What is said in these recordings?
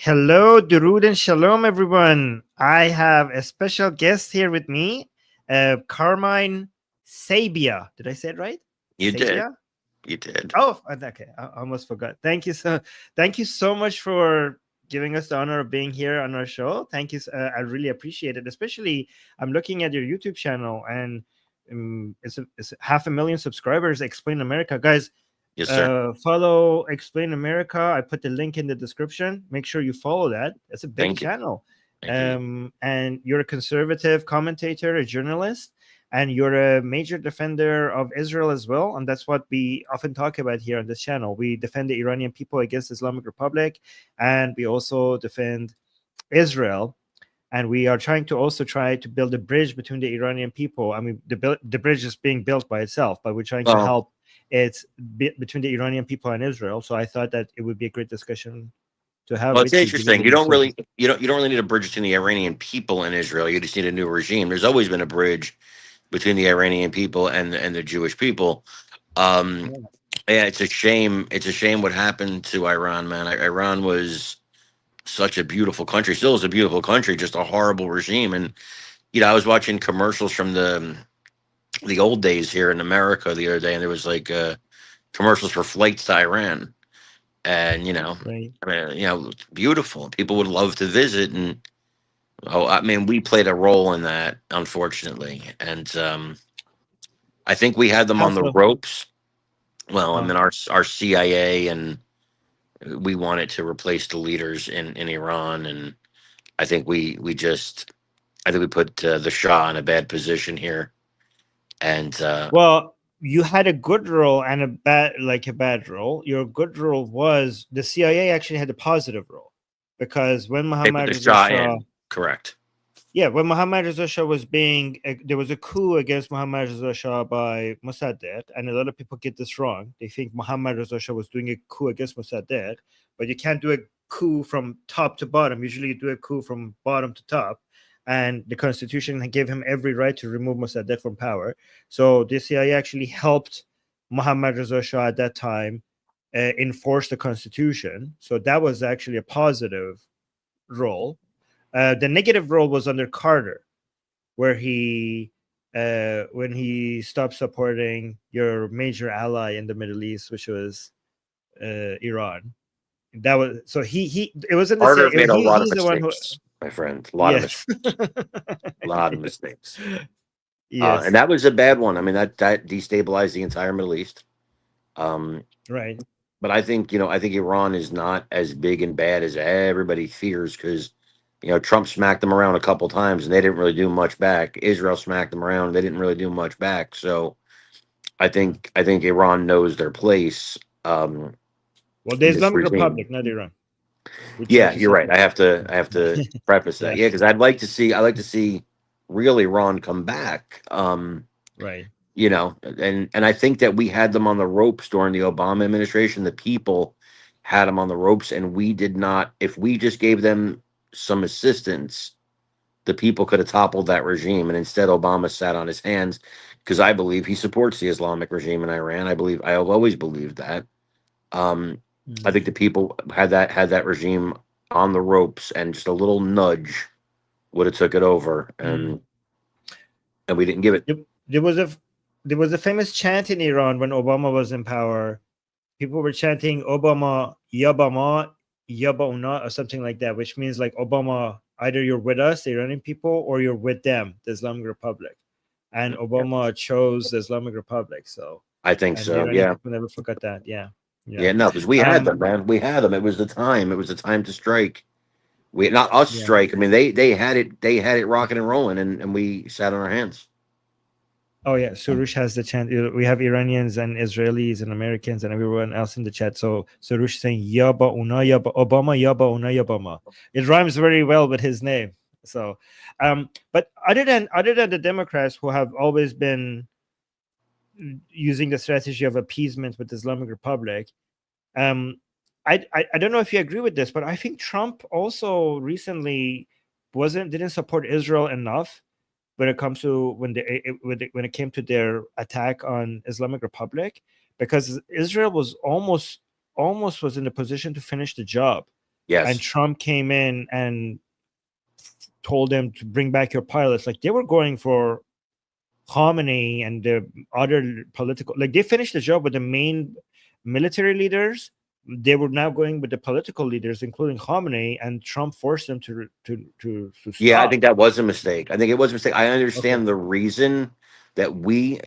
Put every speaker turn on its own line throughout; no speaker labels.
Hello, Durud and Shalom, everyone. I have a special guest here with me, Carmine Sabia. Did I say it right?
You did.
Sabia?
You did.
Oh, okay. I almost forgot. Thank you so much for giving us the honor of being here on our show. Thank you. I really appreciate it. Especially, I'm looking at your YouTube channel, and it's 500,000 subscribers. Explain America, guys.
Yes, sir.
Follow Explain America. I put the link in the description. Make sure you follow that. It's a big
Thank you.
channel.
Thank you.
And you're a conservative commentator, a journalist, and you're a major defender of Israel as well. And that's what we often talk about here on this channel. We defend the Iranian people against the Islamic Republic, and we also defend Israel. And we are trying to build a bridge between the Iranian people. I mean, the bridge is being built by itself, but we're trying to help between the Iranian people and Israel. So I thought that it would be a great discussion to have.
Well, it's
with
interesting. You don't really need a bridge between the Iranian people and Israel. You just need a new regime. There's always been a bridge between the Iranian people and the Jewish people. Yeah, it's a shame. It's a shame what happened to Iran, man. Iran was such a beautiful country. Still is a beautiful country, just a horrible regime. And I was watching commercials from the old days here in America the other day, and there was like commercials for flights to Iran, and
Right.
I mean, beautiful. People would love to visit, and I mean, we played a role in that, unfortunately, and I think we had them
How
on the
so?
ropes. Well, I
Oh.
mean, our CIA, and we wanted to replace the leaders in Iran, and I think I think we put the Shah in a bad position here, and
Well, you had a good role and a bad role. Your good role was the CIA actually had a positive role, because when
they put
Mohammad
the
Reza
Shah
Shah,
in. Correct.
yeah, when Mohammad Reza Shah was there was a coup against Mohammad Reza Shah by Mossadegh, and a lot of people get this wrong. They think Mohammad Reza Shah was doing a coup against Mossadegh, but you can't do a coup from top to bottom. Usually, you do a coup from bottom to top, and the constitution gave him every right to remove Mossadegh from power. So the CIA actually helped Mohammad Reza Shah at that time enforce the constitution. So that was actually a positive role. The negative role was under Carter, where when he stopped supporting your major ally in the Middle East, which was Iran. That was so he it wasn't the
Carter
same.
made a lot of
He's the one who,
mistakes, my friend. A lot of mistakes.
yes.
A lot of mistakes. And
Yes,
that was a bad one. I mean, that destabilized the entire Middle East. Um,
right.
but I think Iran is not as big and bad as everybody fears, because Trump smacked them around a couple times and they didn't really do much back. Israel smacked them around and they didn't really do much back. So I think Iran knows their place
Well, the
in this
Islamic
regime.
Republic, not Iran. We try
Yeah,
to
you're right.
separate.
I have to preface that.
Yeah,
Yeah, because I like to see real Iran come back.
right.
And I think that we had them on the ropes during the Obama administration. The people had them on the ropes, and we did not. If we just gave them some assistance, the people could have toppled that regime. And instead, Obama sat on his hands, because I believe he supports the Islamic regime in Iran. I have always believed that. Um, I think the people had that regime on the ropes, and just a little nudge would have took it over,
Mm.
and we didn't give it.
There there was a there was a famous chant in Iran when Obama was in power. People were chanting Obama Yabama Yabauna or something like that, which means like Obama, either you're with us, the Iranian people, or you're with them, the Islamic Republic. And Obama chose the Islamic Republic. So,
I think
and the
so.
Iranian
Yeah.
people never forgot that. Yeah, yeah,
Yeah, no, because we had them, man. We had them. It was the time. It was the time to strike. We not us
yeah.
strike. I mean, they had it. They had it rocking and rolling, and we sat on our hands.
Oh yeah, Surush has the chant. We have Iranians and Israelis and Americans and everyone else in the chat. So Surush saying Yaba Una Yaba Obama Yaba Una Yabama. It rhymes very well with his name. So, but other than the Democrats, who have always been using the strategy of appeasement with the Islamic Republic, um, I don't know if you agree with this, but I think Trump also recently didn't support Israel enough when it comes to when it came to their attack on Islamic Republic, because Israel was almost was in a position to finish the job.
Yes.
and Trump came in and told them to bring back your pilots. Like, they were going for Khamenei and the other political, like, they finished the job with the main military leaders. They were now going with the political leaders, including Khamenei, and Trump forced them to stop.
Yeah, I think that was a mistake. I think it was a mistake. I understand
Okay.
the reason that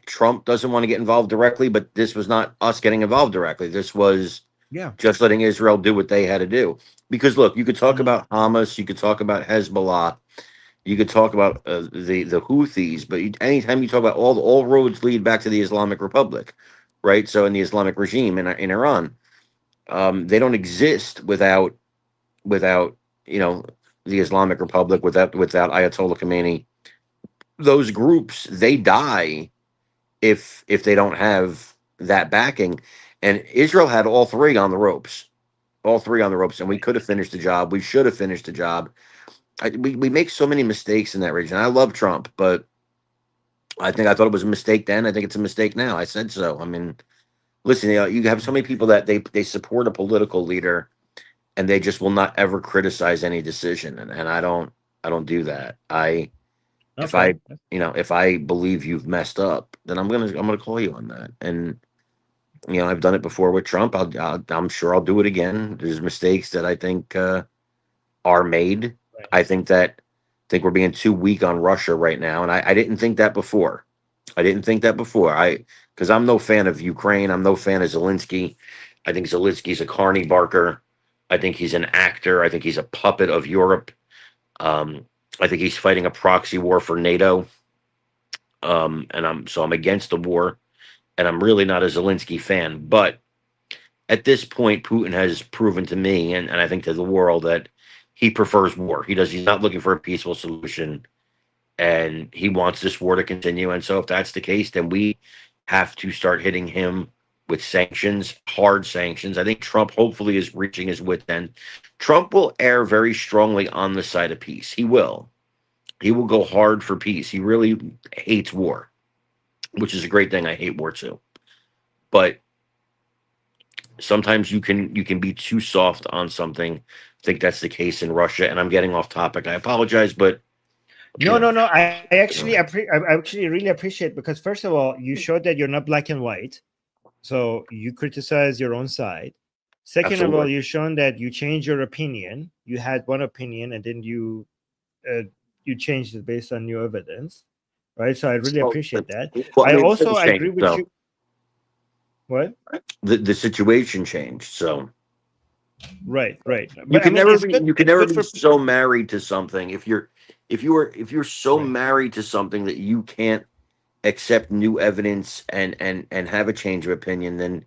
Trump doesn't want to get involved directly, but this was not us getting involved directly. This was
Yeah.
just letting Israel do what they had to do. Because look, you could talk
Mhm.
about Hamas, you could talk about Hezbollah, you could talk about the Houthis, but anytime you talk about all roads lead back to the Islamic Republic, right? So in the Islamic regime in Iran, they don't exist without the Islamic Republic, without Ayatollah Khomeini. Those groups, they die if they don't have that backing. And Israel had all three on the ropes, and we could have finished the job. We should have finished the job. We make so many mistakes in that region. I love Trump, but I thought it was a mistake then. I think it's a mistake now. I said so. I mean, listen, you have so many people that they support a political leader, and they just will not ever criticize any decision, and I don't do that. If
Okay.
if I believe you've messed up, then I'm gonna call you on that. And I've done it before with Trump. I'm sure I'll do it again. There's mistakes that I think are made.
Right.
I think we're being too weak on Russia right now, and I didn't think that before. Because I'm no fan of Ukraine. I'm no fan of Zelensky. I think Zelensky's a carny barker. I think he's an actor. I think he's a puppet of Europe. I think he's fighting a proxy war for NATO. And I'm against the war, and I'm really not a Zelensky fan. But at this point, Putin has proven to me, and I think to the world, that he prefers war. He's not looking for a peaceful solution, and he wants this war to continue. And so if that's the case, then we have to start hitting him with sanctions, hard sanctions. I think Trump hopefully is reaching his wit's end. Trump will err very strongly on the side of peace. He will go hard for peace. He really hates war, which is a great thing. I hate war too. But sometimes you can be too soft on something. I think that's the case in Russia, and I'm getting off topic. I apologize, but
No. I actually I actually really appreciate, because first of all, you showed that you're not black and white, so you criticize your own side. Second of all,
absolutely.
you've shown that you changed your opinion. You had one opinion, and then you changed it based on new evidence, right? So I really appreciate that.
Well, I
I
mean,
also
things
agree
changed,
with
so
you. What?
the situation changed. So
Right.
you
But I
can
mean,
never
it's
be
good.
you can
It's
never
good
be
for
so
people.
married to something. If you're so
Right.
married to something that you can't accept new evidence and have a change of opinion, then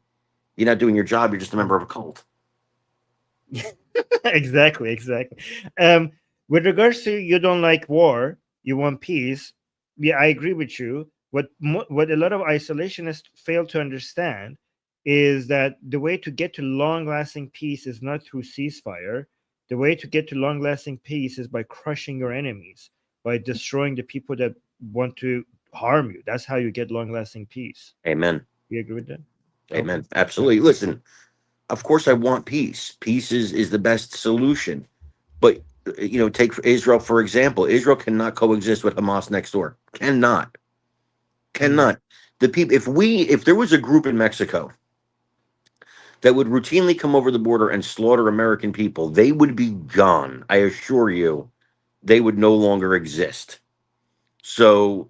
you're not doing your job. You're just a member of a cult.
Exactly. Um, with regards to you don't like war, you want peace. Yeah, I agree with you. What a lot of isolationists fail to understand is that the way to get to long-lasting peace is not through ceasefire. The way to get to long-lasting peace is by crushing your enemies, by destroying the people that want to harm you. That's how you get long-lasting peace.
Amen.
You agree with that? Okay.
Amen. Absolutely. Listen, of course I want peace. Peace is the best solution. But take Israel for example. Israel cannot coexist with Hamas next door.
Mhm.
Cannot. The people, if there was a group in Mexico that would routinely come over the border and slaughter American people, they would be gone. I assure you, they would no longer exist. So,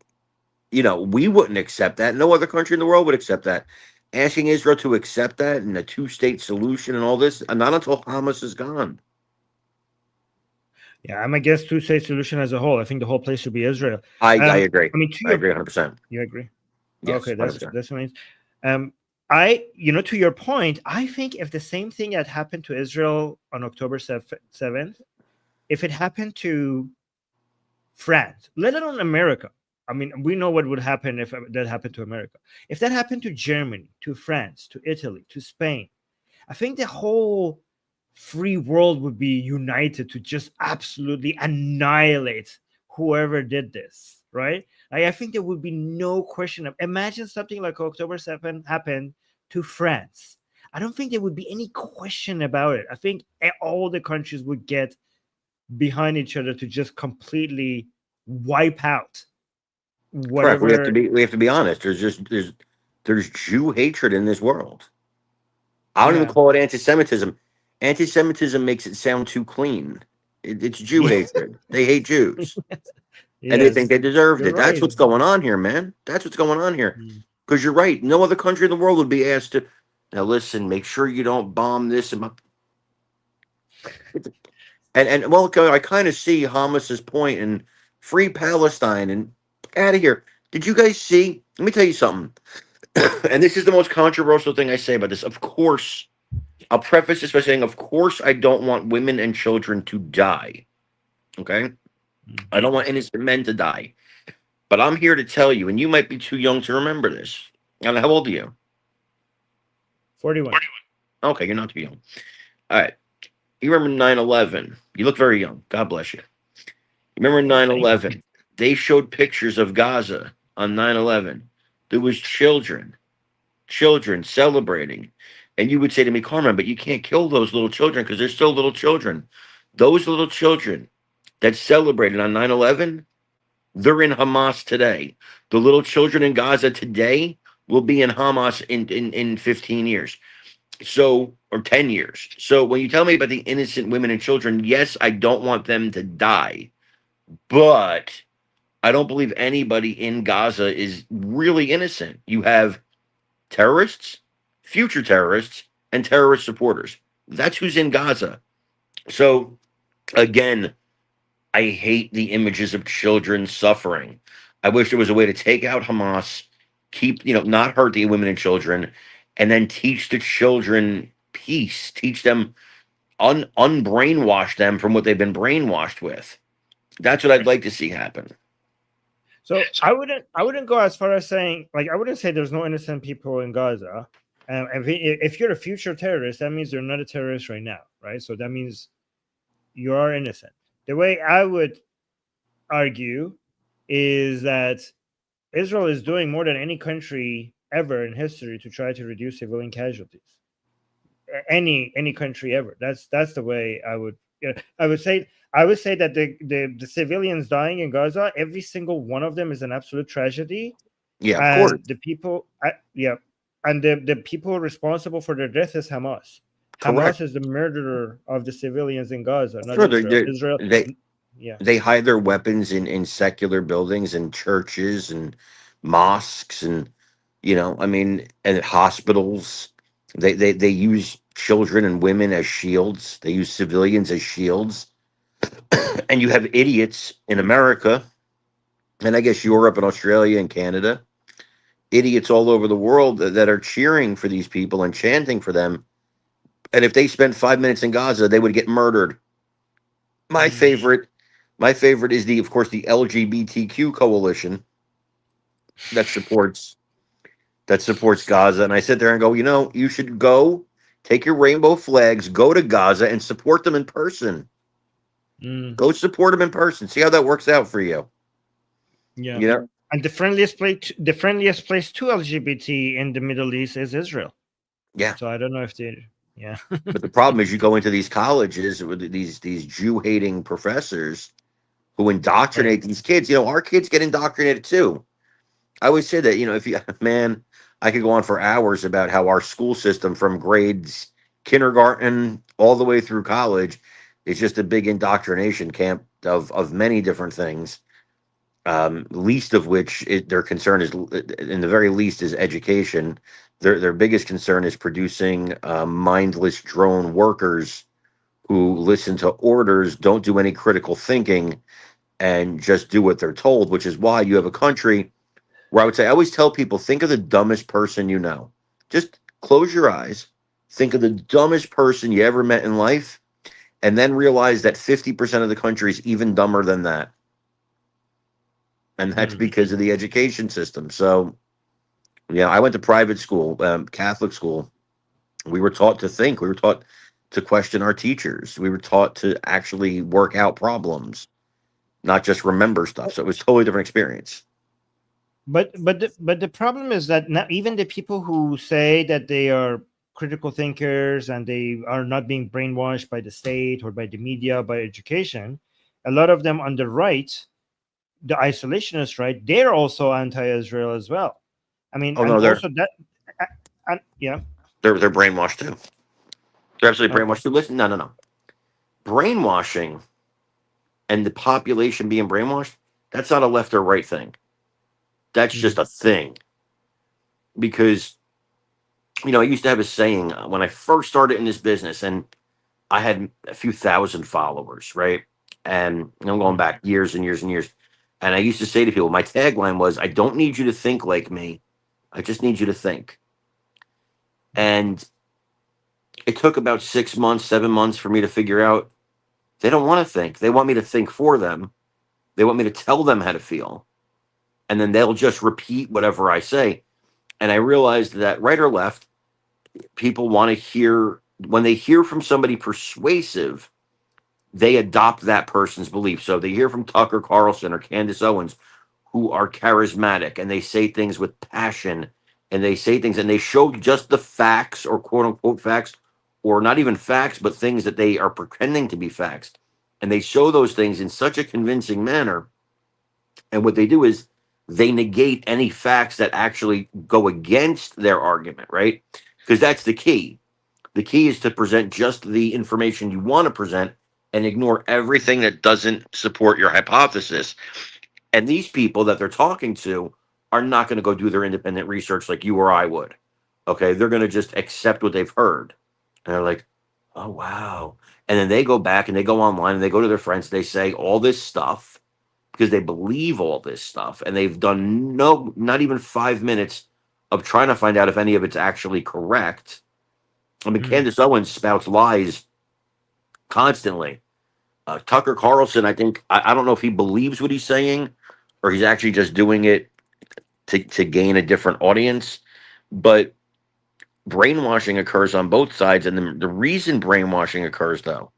we wouldn't accept that. No other country in the world would accept that. Asking Israel to accept that and a two-state solution and all this, not until Hamas is gone.
Yeah, I'm against two-state solution as a whole. I think the whole place should be Israel.
I agree.
I mean, to
I
your,
agree 100%.
you agree?
Yes,
Okay,
100%.
that's nice. To your point, I think if the same thing had happened to Israel on October 7th, if it happened to France, let alone America, I mean, we know what would happen if that happened to America. If that happened to Germany, to France, to Italy, to Spain, I think the whole free world would be united to just absolutely annihilate whoever did this, right? I think there would be no question of, imagine something like October 7th happened to France. I don't think there would be any question about it. I think all the countries would get behind each other to just completely wipe out
Correct.
whatever.
We have to be honest. There's Jew hatred in this world. I don't even
Yeah.
call it anti-Semitism. Anti-Semitism makes it sound too clean. It's Jew hatred. They hate Jews, and they think
Yes,
they deserved
you're
it. That's
right.
what's going on here, man. That's what's going on here.
Mm.
Because you're right. No other country in the world would be asked to. Now listen, make sure you don't bomb this. And well, I kind of see Hamas's point and free Palestine and out of here. Did you guys see? Let me tell you something. And this is the most controversial thing I say about this. Of course, I'll preface this by saying, of course, I don't want women and children to die. Okay, I don't want innocent men to die. But I'm here to tell you, and you might be too young to remember this. And how old are you?
41.
Okay, you're not too young. All right. You remember 9/11? You look very young. God bless you. You remember 9/11? They showed pictures of Gaza on 9/11. There was children celebrating. And you would say to me, Carmen, but you can't kill those little children because they're still little children. Those little children that celebrated on 9/11, they're in Hamas today. The little children in Gaza today will be in Hamas in 15 years. So, or 10 years. So when you tell me about the innocent women and children, yes, I don't want them to die, but I don't believe anybody in Gaza is really innocent. You have terrorists, future terrorists, and terrorist supporters. That's who's in Gaza. So again, I hate the images of children suffering. I wish there was a way to take out Hamas, keep, not hurt the women and children, and then teach the children peace, teach them, unbrainwash them from what they've been brainwashed with. That's what I'd like to see happen.
So I wouldn't go as far as saying, like, I wouldn't say there's no innocent people in Gaza. If you're a future terrorist, that means you're not a terrorist right now, right? So that means you are innocent. The way I would argue is that Israel is doing more than any country ever in history to try to reduce civilian casualties. Any country ever. That's the way I would. I would say that the civilians dying in Gaza, every single one of them is an absolute tragedy.
Yeah, of
And
course.
the people, and the people responsible for their death is Hamas.
Correct.
Hamas is the murderer of the civilians in Gaza, not
Sure,
Israel.
they hide their weapons in secular buildings and churches and mosques and and hospitals. They use children and women as shields. They use civilians as shields. And you have idiots in America, and I guess Europe and Australia and Canada, idiots all over the world that are cheering for these people and chanting for them. And if they spent 5 minutes in Gaza, they would get murdered. My favorite is of course, the LGBTQ coalition that supports Gaza. And I sit there and go, you should go take your rainbow flags, go to Gaza and support them in person. Go support them in person. See how that works out for you.
Yeah. And the friendliest place to LGBT in the Middle East is Israel.
Yeah.
So I don't know if they. Yeah.
But the problem is, you go into these colleges with these Jew-hating professors who indoctrinate these kids. Our kids get indoctrinated too. I always say that, if you, man, I could go on for hours about how our school system from grades kindergarten all the way through college is just a big indoctrination camp of many different things. Least of which their concern is, in the very least, is education. Their biggest concern is producing mindless drone workers who listen to orders, don't do any critical thinking, and just do what they're told, which is why you have a country where I always tell people, think of the dumbest person you know. Just close your eyes, think of the dumbest person you ever met in life, and then realize that 50% of the country is even dumber than that. And that's because of the education system. So, I went to private school, Catholic school. We were taught to think. We were taught to question our teachers. We were taught to actually work out problems, not just remember stuff. So it was a totally different experience.
But the problem is that not even the people who say that they are critical thinkers and they are not being brainwashed by the state or by the media, by education, a lot of them on the right, the isolationist right, they're also anti-Israel as well. I mean,
Oh
and
no,
also that, and yeah,
they're brainwashed too. They're absolutely
okay.
brainwashed too. Listen, no. Brainwashing and the population being brainwashed, that's not a left or right thing. That's just
Mhm.
a thing. Because, I used to have a saying when I first started in this business, and I had a few thousand followers, right? And I'm going
Mhm.
back years and years and years. And I used to say to people, my tagline was, I don't need you to think like me. I just need you to think. And it took about 6 months, 7 months for me to figure out they don't want to think. They want me to think for them. They want me to tell them how to feel. And then they'll just repeat whatever I say. And I realized that right or left, people want to hear, when they hear from somebody persuasive, they adopt that person's belief. So they hear from Tucker Carlson or Candace Owens, who are charismatic and they say things with passion and they say things and they show just the facts or quote unquote facts, or not even facts, but things that they are pretending to be facts. And they show those things in such a convincing manner. And what they do is they negate any facts that actually go against their argument, right? Because that's the key. The key is to present just the information you want to present and ignore everything that doesn't support your hypothesis. And these people that they're talking to are not going to go do their independent research like you or I would. Okay. They're going to just accept what they've heard. And they're like, oh, wow. And then they go back and they go online and they go to their friends. They say all this stuff because they believe all this stuff. And they've done not even 5 minutes of trying to find out if any of it's actually correct. I mean,
Mhm.
Candace Owens spouts lies constantly. Tucker Carlson, I think, I don't know if he believes what he's saying or he's actually just doing it to gain a different audience. But brainwashing occurs on both sides. And the reason brainwashing occurs, though,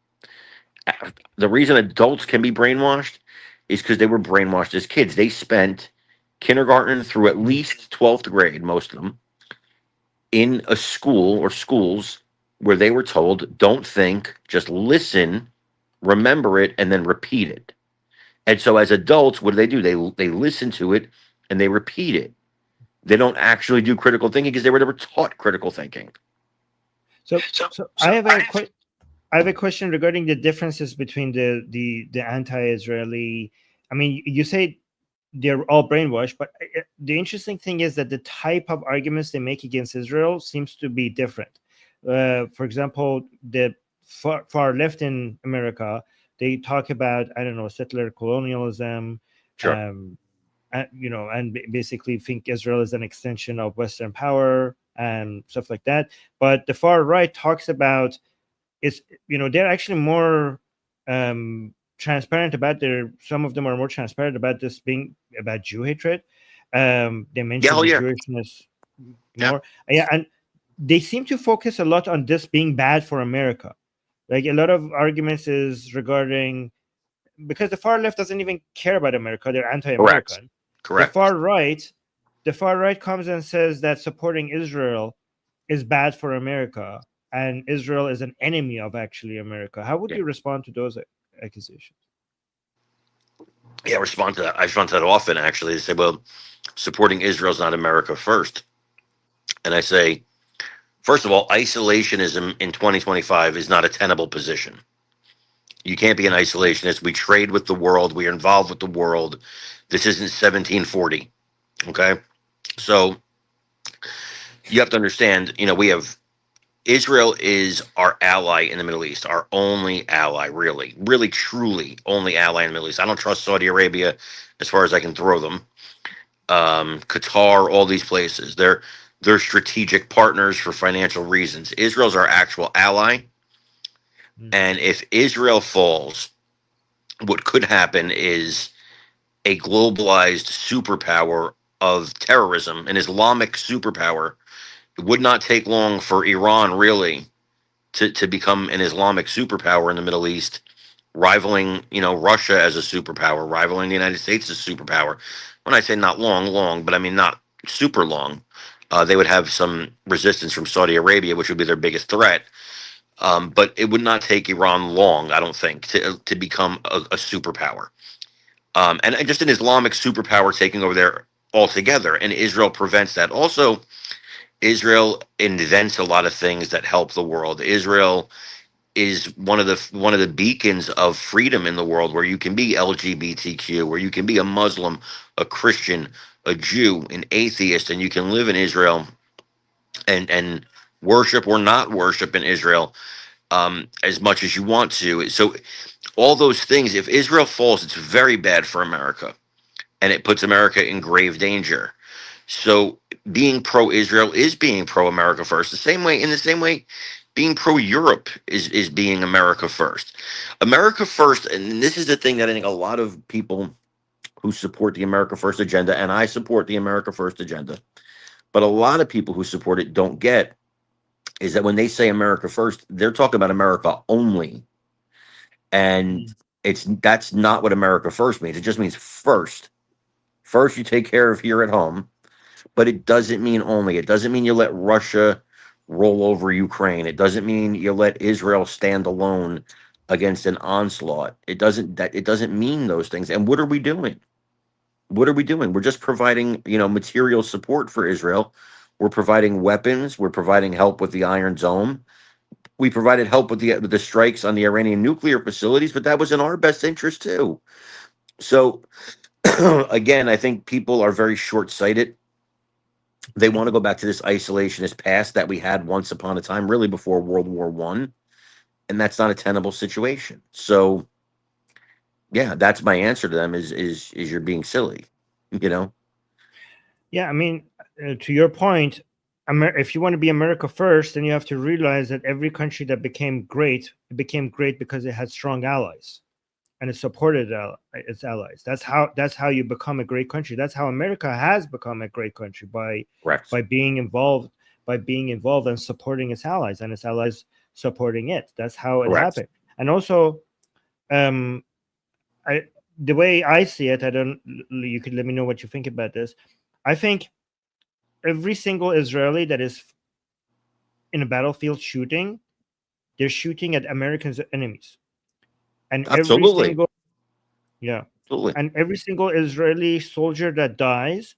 the reason adults can be brainwashed is because they were brainwashed as kids. They spent kindergarten through at
Mhm.
least 12th grade, most of them, in a school or schools where they were told, don't think, just listen, remember it, and then repeat it. And so as adults, what do? They listen to it and they repeat it. They don't actually do critical thinking because they were never taught critical thinking.
So, so I have a question regarding the differences between the anti-Israeli. I mean, you say they're all brainwashed, but the interesting thing is that the type of arguments they make against Israel seems to be different. For example, the far left in America, they talk about, I don't know, settler colonialism,
Sure.
um, and basically think Israel is an extension of Western power and stuff like that. But the far right talks about, it's, they're actually more transparent about their, some of them are more transparent about this being about Jew hatred. They
Yeah.
mention
Oh,
the
yeah.
Jewishness
Yeah.
more. Yeah, and they seem to focus a lot on this being bad for America. Like a lot of arguments is regarding, because the far left doesn't even care about America, they're
Correct.
anti-American. the
Correct.
far right the far right comes and says that supporting Israel is bad for America, and Israel is an enemy of actually America. How would
Yeah.
you respond to those accusations?
Yeah. Respond to that. I respond to that often, actually. They say, well, supporting Israel's not America first. And I say, first of all, isolationism in 2025 is not a tenable position. You can't be an isolationist. We trade with the world. We are involved with the world. This isn't 1740. Okay. So you have to understand, we have Israel is our ally in the Middle East, our only ally, really, really, truly only ally in the Middle East. I don't trust Saudi Arabia as far as I can throw them. Qatar, all these places, they're strategic partners for financial reasons. Israel's our actual ally,
Mm.
and if Israel falls, what could happen is a globalized superpower of terrorism, an Islamic superpower. It would not take long for Iran really to become an Islamic superpower in the Middle East, rivaling, Russia as a superpower, rivaling the United States as a superpower. When I say not long, long, but I mean not super long. They would have some resistance from Saudi Arabia, which would be their biggest threat. But it would not take Iran long, I don't think, to become a superpower. And just an Islamic superpower taking over there altogether. And Israel prevents that. Also, Israel invents a lot of things that help the world. Israel is one of the beacons of freedom in the world, where you can be LGBTQ, where you can be a Muslim, a Christian, a Jew, an atheist, and you can live in Israel and worship or not worship in Israel as much as you want to. So all those things, if Israel falls, it's very bad for America, and it puts America in grave danger. So being pro-Israel is being pro-America first. In the same way, being pro-Europe is being America first. America first, and this is the thing that I think a lot of people who support the America First agenda, and I support the America First agenda, but a lot of people who support it don't get, is that when they say America First, they're talking about America only. And that's not what America First means. It just means first. First, you take care of here at home, but it doesn't mean only. It doesn't mean you let Russia roll over Ukraine. It doesn't mean you let Israel stand alone against an onslaught. It doesn't mean those things. And what are we doing? What are we doing? We're just providing, material support for Israel. We're providing weapons. We're providing help with the Iron Dome. We provided help with the strikes on the Iranian nuclear facilities, but that was in our best interest too. So again, I think people are very short-sighted. They want to go back to this isolationist past that we had once upon a time, really before World War I, and that's not a tenable situation. So yeah, that's my answer to them is you're being silly,
Yeah, I mean, to your point, if you want to be America first, then you have to realize that every country that became great, it became great because it had strong allies, and it supported its allies. That's how you become a great country. That's how America has become a great country, by being involved, and supporting its allies, and its allies supporting it. That's how it happened. And also, the way I see it, you could let me know what you think about this. I think every single Israeli that is in a battlefield shooting, they're shooting at Americans' enemies. And
Absolutely.
Every single Israeli soldier that dies,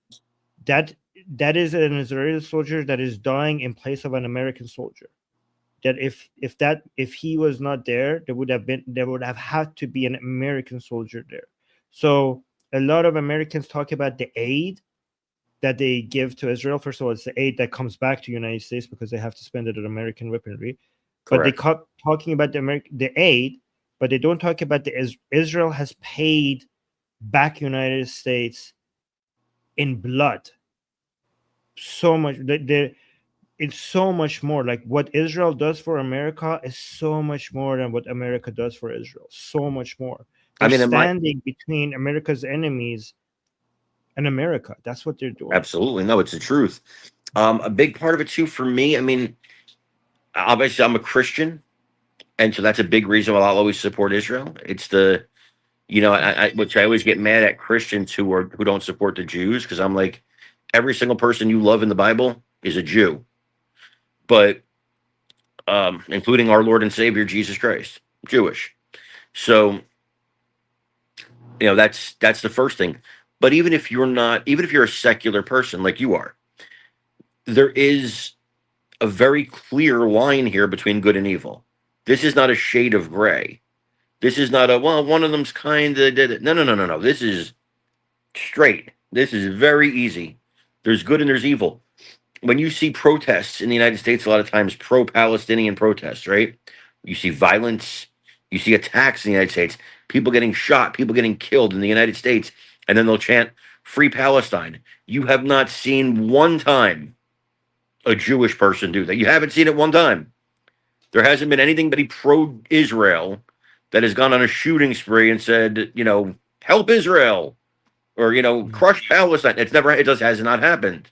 that is an Israeli soldier that is dying in place of an American soldier. That if he was not there, there would have had to be an American soldier there. So a lot of Americans talk about the aid that they give to Israel. First of all, it's the aid that comes back to the United States because they have to spend it on American weaponry. Correct. But they talking about the aid, but they don't talk about Israel has paid back United States in blood so much. It's so much more. Like what Israel does for America is so much more than what America does for Israel. So much more. They're standing between America's enemies and America. That's what they're doing.
Absolutely. No, it's the truth. A big part of it too, for me, I mean, obviously I'm a Christian, and so that's a big reason why I'll always support Israel. It's which I always get mad at Christians who don't support the Jews, because I'm like, every single person you love in the Bible is a Jew, but including our Lord and Savior Jesus Christ, Jewish. So that's the first thing. But even if you're a secular person like you are, there is a very clear line here between good and evil. This is not a shade of gray. This is not one of them's kind of did it. No. This is straight. This is very easy. There's good and there's evil. When you see protests in the United States, a lot of times pro-Palestinian protests, right? You see violence, you see attacks in the United States, people getting shot, people getting killed in the United States, and then they'll chant "Free Palestine." You have not seen one time a Jewish person do that. You haven't seen it one time. There hasn't been anybody pro-Israel that has gone on a shooting spree and said, help Israel, or crush Palestine. Has not happened.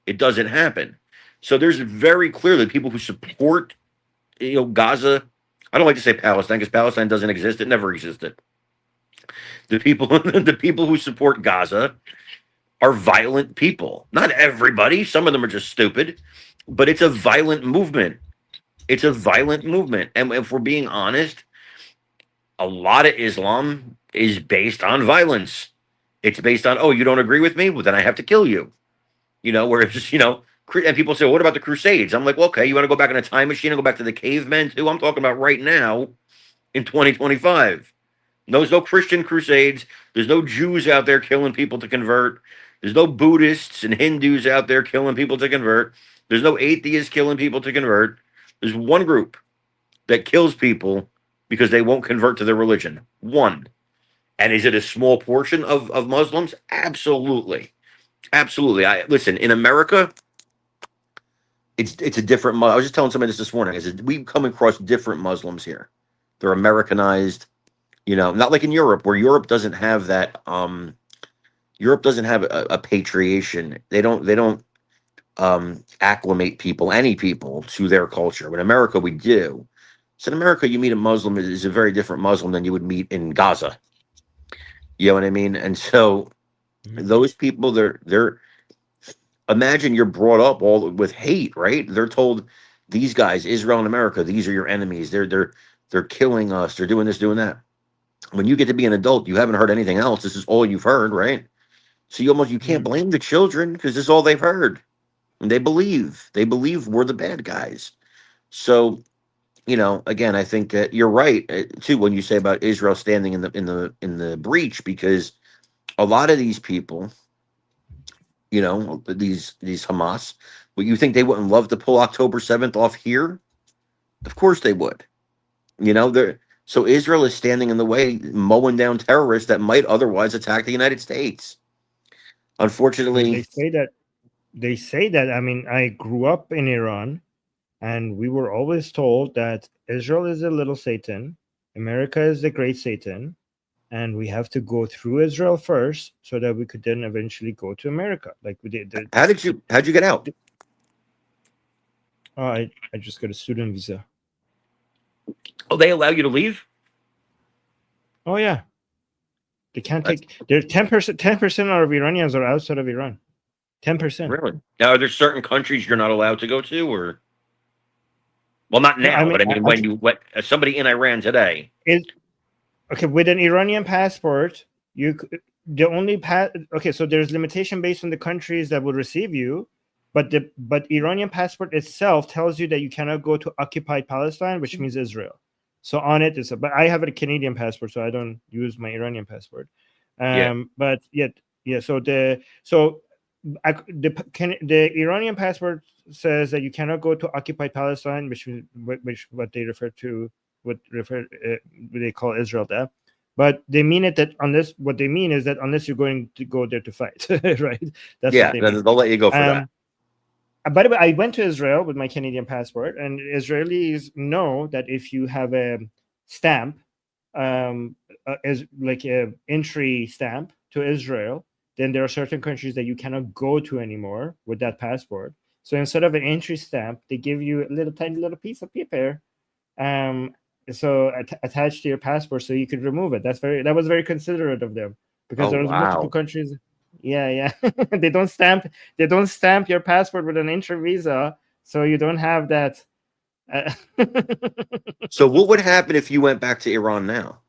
It doesn't happen. So there's very clearly people who support, Gaza. I don't like to say Palestine because Palestine doesn't exist. It never existed. The people who support Gaza, are violent people. Not everybody. Some of them are just stupid, but it's a violent movement. It's a violent movement. And if we're being honest, a lot of Islam is based on violence. It's based on, oh, you don't agree with me? Well, then I have to kill you. Whereas, and people say, well, what about the Crusades? I'm like, well, okay, you want to go back in a time machine and go back to the cavemen too? I'm talking about right now in 2025. There's no Christian Crusades. There's no Jews out there killing people to convert. There's no Buddhists and Hindus out there killing people to convert. There's no atheists killing people to convert. There's one group that kills people because they won't convert to their religion. One. And is it a small portion of Muslims? Absolutely. Absolutely. Listen, in America, it's a different. I was just telling somebody this morning. I said we come across different Muslims here. They're Americanized, not like in Europe, where Europe doesn't have that. Europe doesn't have a patriation. They don't acclimate any people to their culture. But in America, we do. So in America, you meet a Muslim is a very different Muslim than you would meet in Gaza. You know what I mean? And so those people, they're imagine you're brought up all with hate, right? They're told these guys, Israel and America, these are your enemies. They're killing us. They're doing this, doing that. When you get to be an adult, you haven't heard anything else. This is all you've heard, right? So you can't blame the children because this is all they've heard. And they believe we're the bad guys. So, again, I think that you're right too when you say about Israel standing in the breach, because a lot of these people, these Hamas, you think they wouldn't love to pull October 7th off here? Of course they would. So Israel is standing in the way, mowing down terrorists that might otherwise attack the United States. Unfortunately,
they say that. I mean, I grew up in Iran, and we were always told that Israel is a little Satan, America is the great Satan, and we have to go through Israel first so that we could then eventually go to America. Like we did.
How'd you get out?
Oh, I just got a student visa.
Oh, they allow you to leave?
Oh yeah. They can't take. They're 10%. 10% of Iranians are outside of Iran. 10%.
Really? Now, are there certain countries you're not allowed to go to, or? Well, not now, but I mean, when somebody in Iran today.
Okay, with an Iranian passport, okay, so there's limitation based on the countries that will receive you, but Iranian passport itself tells you that you cannot go to occupied Palestine, which means Israel. So on it is, but I have a Canadian passport, so I don't use my Iranian passport. But so the Iranian passport says that you cannot go to occupied Palestine, which what they refer to. They call Israel there, but they mean it that what they mean is that unless you're going to go there to fight, right? That's what they mean.
They'll let you go for that.
By the way, I went to Israel with my Canadian passport, and Israelis know that if you have a stamp, as like a entry stamp to Israel, then there are certain countries that you cannot go to anymore with that passport. So instead of an entry stamp, they give you a tiny little piece of paper. So attached to your passport, so you could remove it. That was very considerate of them, because there was multiple countries. Yeah. they don't stamp your passport with an entry visa, so you don't have that.
So what would happen if you went back to Iran now?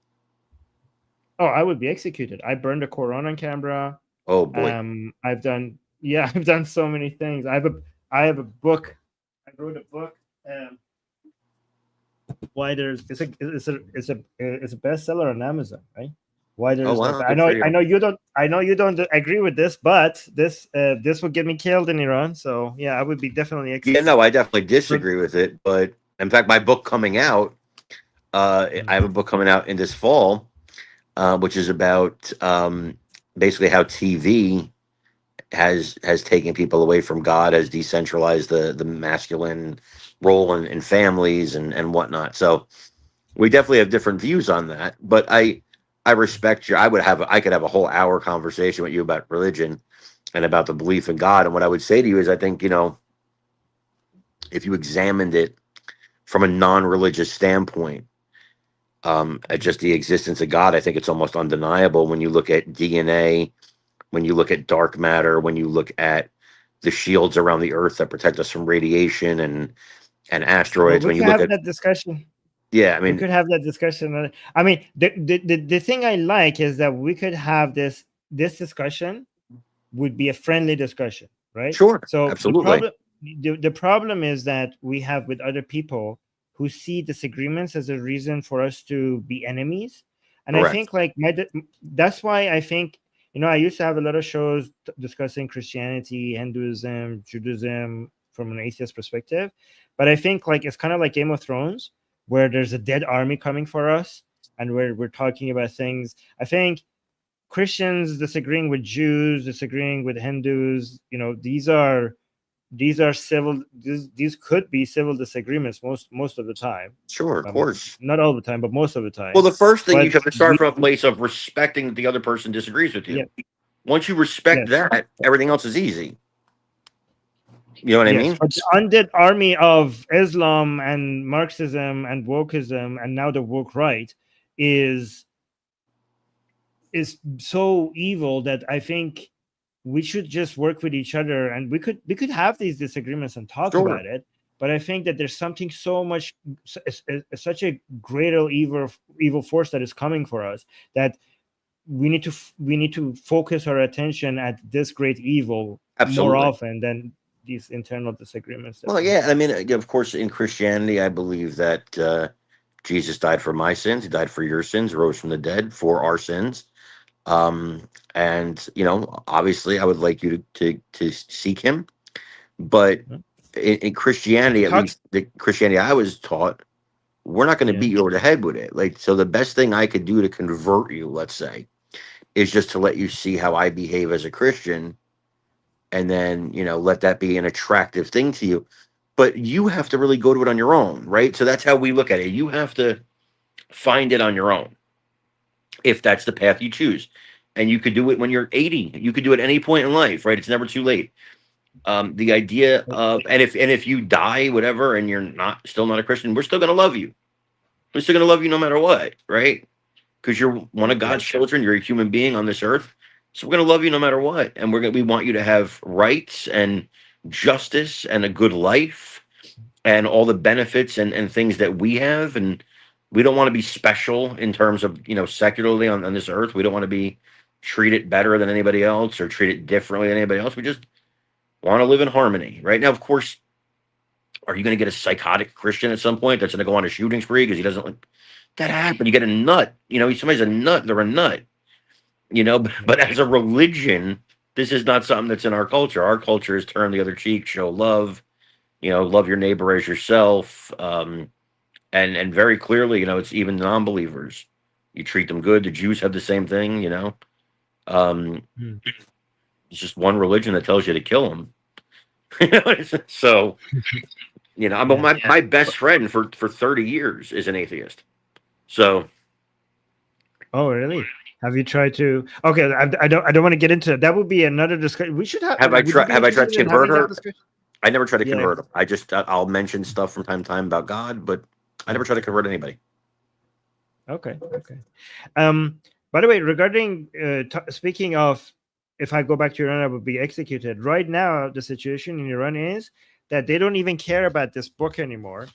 Oh, I would be executed. I burned a Quran on camera.
Oh boy.
I've done so many things. I have a book. I wrote a book. Why it's a bestseller on Amazon, right? Why there's I know you don't agree with this, but this would get me killed in Iran. So yeah, I would be definitely
executed. Yeah, no, I definitely disagree with it. But in fact, my book coming out, I have a book coming out in this fall, which is about basically how TV has taken people away from God, has decentralized the masculine role in families and whatnot. So we definitely have different views on that, but I respect you. I could have a whole hour conversation with you about religion and about the belief in God. And what I would say to you is, I think, if you examined it from a non-religious standpoint, at just the existence of God, I think it's almost undeniable when you look at DNA, when you look at dark matter, when you look at the shields around the Earth that protect us from radiation and
Well,
asteroids,
we
when you
could
look
have
at,
that discussion.
yeah, I
We
mean,
could have that discussion. I mean, the thing I like is that we could have this discussion would be a friendly discussion, right?
sure,
So
absolutely,
the problem is that we have with other people who see disagreements as a reason for us to be enemies. And I
correct,
think like that's why I think, I used to have a lot of shows discussing Christianity, Hinduism, Judaism from an atheist perspective. But I think like it's kind of like Game of Thrones, where there's a dead army coming for us, and we're talking about things. I think Christians disagreeing with Jews, disagreeing with Hindus, these are civil. These could be civil disagreements most of the time.
sure, of course.
Not all the time, but most of the
Well,
time.
the first thing you
But
have to start from a place of respecting that the other person disagrees with
yeah,
you. Once you respect
yes,
that, everything else is easy. You know what I
yes.
mean?
But the undead army of Islam and Marxism and wokeism and now the woke right is so evil that I think we should just work with each other, and we could have these disagreements and talk
Sure,
about it. But I think that there's something so much, such a greater evil force that is coming for us, that we need to focus our attention at this great evil more
absolutely.
often than these internal disagreements that
Well,
we
yeah,
have.
I mean, of course, in Christianity, I believe that Jesus died for my sins. He died for your sins, rose from the dead for our sins. And obviously, I would like you to seek Him. But
Mhm.
in Christianity, at
Talk,
least the Christianity I was taught, we're not going to
yeah.
beat you over the head with it. Like, so the best thing I could do to convert you, let's say, is just to let you see how I behave as a Christian, and then let that be an attractive thing to you. But you have to really go to it on your own, right? So that's how we look at it. You have to find it on your own if that's the path you choose. And you could do it when you're 80. You could do it at any point in life, right? It's never too late. The idea of, and if you die, whatever, and you're still not a Christian, we're still gonna love you. We're still gonna love you no matter what, right? Because you're one of
Yeah.
God's children. You're a human being on this earth, so we're gonna love you no matter what. And we want you to have rights and justice and a good life and all the benefits and things that we have. And we don't want to be special in terms of secularly on this earth. We don't want to be treated better than anybody else or treated differently than anybody else. We just want to live in harmony. Right now, of course, are you going to get a psychotic Christian at some point that's going to go on a shooting spree because he doesn't like that happen? You get a nut. Somebody's a nut. They're a nut. But as a religion, this is not something that's in our culture. Our culture is turn the other cheek, show love. Love your neighbor as yourself. And very clearly, it's even non-believers. You treat them good. The Jews have the same thing. Um,
Hmm.
it's just one religion that tells you to kill them. So I'm
Yeah.
my best friend for 30 years is an atheist. So
Oh, really? Have you tried to? Okay, I don't want to get into that. That would be another discussion. We should have.
have I
Would you
tried
be
have I tried
interested
to
in
convert
having that
her?
discussion?
I never try to
Yeah.
convert her. I just I'll mention stuff from time to time about God, but I
Yeah.
never try to convert anybody.
Okay. Okay. By the way, regarding speaking of, if I go back to Iran, I would be executed. Right now, the situation in Iran is that they don't even care about this book anymore.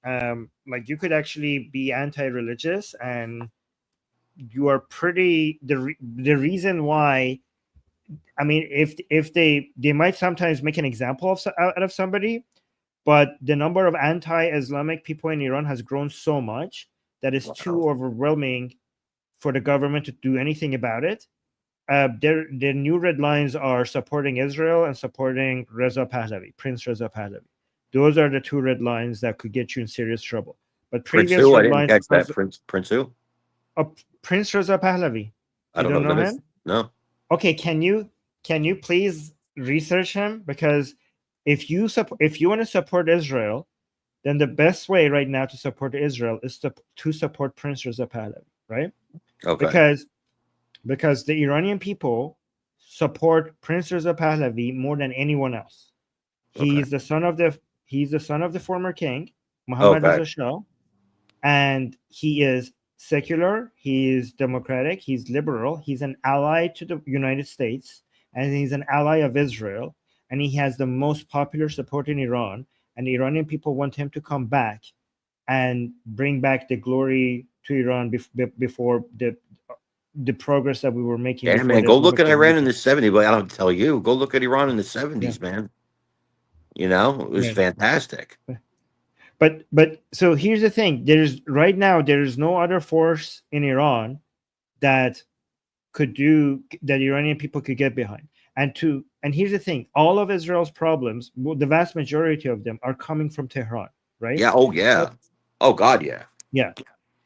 Like you could actually be anti-religious, and you are pretty the reason why. I mean, if they might sometimes make an example of out of somebody, but the number of anti-Islamic people in Iran has grown so much that it's too
Wow.
overwhelming for the government to do anything about it. Their new red lines are supporting Israel and supporting Reza Pahlavi, Prince Reza Pahlavi. Those are the two red lines that could get you in serious trouble. But
Prince
previous
who? I
red
didn't
lines,
catch that.
because
Prince who?
Prince Reza Pahlavi,
I
you
don't know
don't
who
know
that is.
him?
No.
Okay, can you please research him? Because if you want to support Israel, then the best way right now to support Israel is to support Prince Reza Pahlavi, right?
Okay.
Because the Iranian people support Prince Reza Pahlavi more than anyone else.
Okay.
He's the son of the former king Muhammad
Okay.
Reza Shah, and he is secular, he's democratic, he's liberal, he's an ally to the United States, and he's an ally of Israel, and he has the most popular support in Iran, and the Iranian people want him to come back and bring back the glory to Iran before the progress that we were making.
Yeah,
Before
man.
the
Go look
Islamic
at Iran in
Revolution.
the 70s. But I don't tell you. Go look at Iran in the
Yeah,
70s, man. You know, it was
yeah.
fantastic.
But so here's the thing: there's right now there is no other force in Iran that could do that Iranian people could get behind. And here's the thing: all of Israel's problems, the vast majority of them, are coming from Tehran, right?
Yeah. Oh,
So
yeah. Oh, God, yeah.
yeah.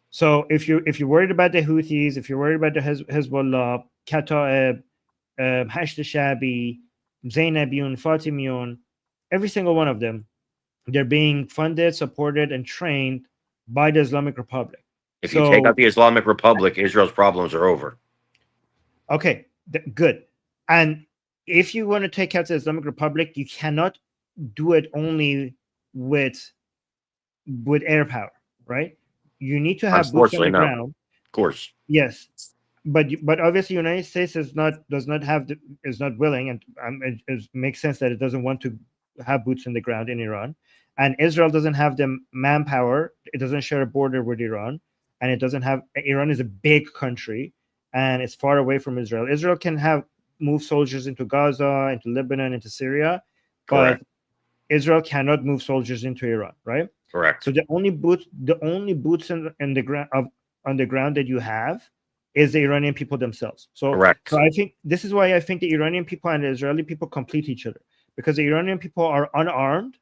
So if you're worried about the Houthis, if you're worried about the Hezbollah, Kataeb, Hashd Shabi, Zainabiyun, Fatimiyun, every single one of them, they're being funded, supported, and trained by the Islamic Republic.
If you take out
So
the Islamic Republic, Israel's problems are over.
okay, good. And if you want to take out the Islamic Republic, you cannot do it only with air power, right? You need to have boots on
Unfortunately,
the
no.
ground.
Of course.
Yes, but obviously, United States is not willing, and it makes sense that it doesn't want to have boots on the ground in Iran, and Israel doesn't have the manpower. It doesn't share a border with Iran, and it doesn't have. Iran is a big country, and it's far away from Israel. Israel can move soldiers into Gaza, into Lebanon, into Syria, but
Correct.
Israel cannot move soldiers into Iran, right?
Correct.
So the only boots in the ground on the ground that you have is the Iranian people themselves. So
Correct.
I think this is why I think the Iranian people and the Israeli people complete each other, because the Iranian people are unarmed,